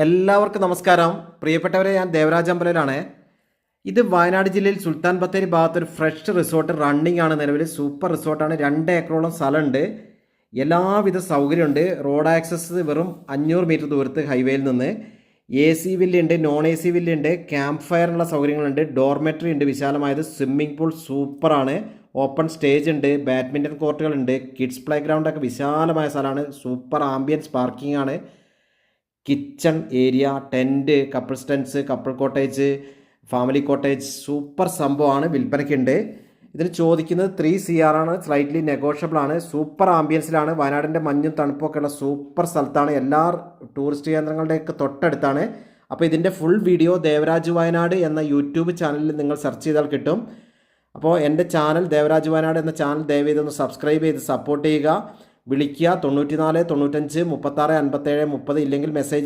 എല്ലാവർക്കും നമസ്കാരം. പ്രിയപ്പെട്ടവരെ, ഞാൻ ദേവരാജ് അമ്പലയിലാണ്. ഇത് വയനാട് ജില്ലയിൽ Sultan Bathery ഭാഗത്തൊരു fresh resort running ആണ്. നിലവിൽ സൂപ്പർ റിസോർട്ടാണ്. 2 ഏക്കറോളം സ്ഥലമുണ്ട്. എല്ലാവിധ സൗകര്യമുണ്ട്. റോഡ് ആക്സസ് വെറും 500 മീറ്റർ ദൂരത്ത് ഹൈവേയിൽ നിന്ന്. AC വില്ലുണ്ട്, നോൺ AC വില്ലുണ്ട്, ക്യാമ്പ് ഫയറിനുള്ള സൗകര്യങ്ങളുണ്ട്, ഡോർമെറ്ററി ഉണ്ട്, വിശാലമായത് സ്വിമ്മിംഗ് പൂൾ സൂപ്പറാണ്, ഓപ്പൺ സ്റ്റേജ് ഉണ്ട്, ബാഡ്മിൻ്റൺ കോർട്ടുകളുണ്ട്, കിഡ്സ് പ്ലേ ഗ്രൗണ്ടൊക്കെ വിശാലമായ സ്ഥലമാണ്. സൂപ്പർ ആംബിയൻസ് പാർക്കിംഗ് ആണ്. Kitchen area, tent, couple tents, couple cottage, family cottage super സംഭവമാണ്. വിൽപ്പനയ്ക്കുണ്ട്. ഇതിന് ചോദിക്കുന്നത് 3 CR ആണ്. സ്ലൈറ്റ്ലി നെഗോഷ്യബിൾ ആണ്. സൂപ്പർ ആംബിയൻസിലാണ്. വയനാടിൻ്റെ മഞ്ഞും തണുപ്പൊക്കെ ഉള്ള സൂപ്പർ സ്ഥലത്താണ്. എല്ലാ ടൂറിസ്റ്റ് കേന്ദ്രങ്ങളുടെയൊക്കെ തൊട്ടടുത്താണ്. അപ്പോൾ ഇതിൻ്റെ ഫുൾ വീഡിയോ ദേവരാജ് വയനാട് എന്ന യൂട്യൂബ് ചാനലിൽ നിങ്ങൾ സെർച്ച് ചെയ്താൽ കിട്ടും. അപ്പോൾ എൻ്റെ ചാനൽ ദേവരാജ് വയനാട് എന്ന ചാനൽ ദയവ് ചെയ്തൊന്ന് സബ്സ്ക്രൈബ് ചെയ്ത് സപ്പോർട്ട് ചെയ്യുക. വിളിക്കുക 94 95 36 57 30, ഇല്ലെങ്കിൽ മെസ്സേജ്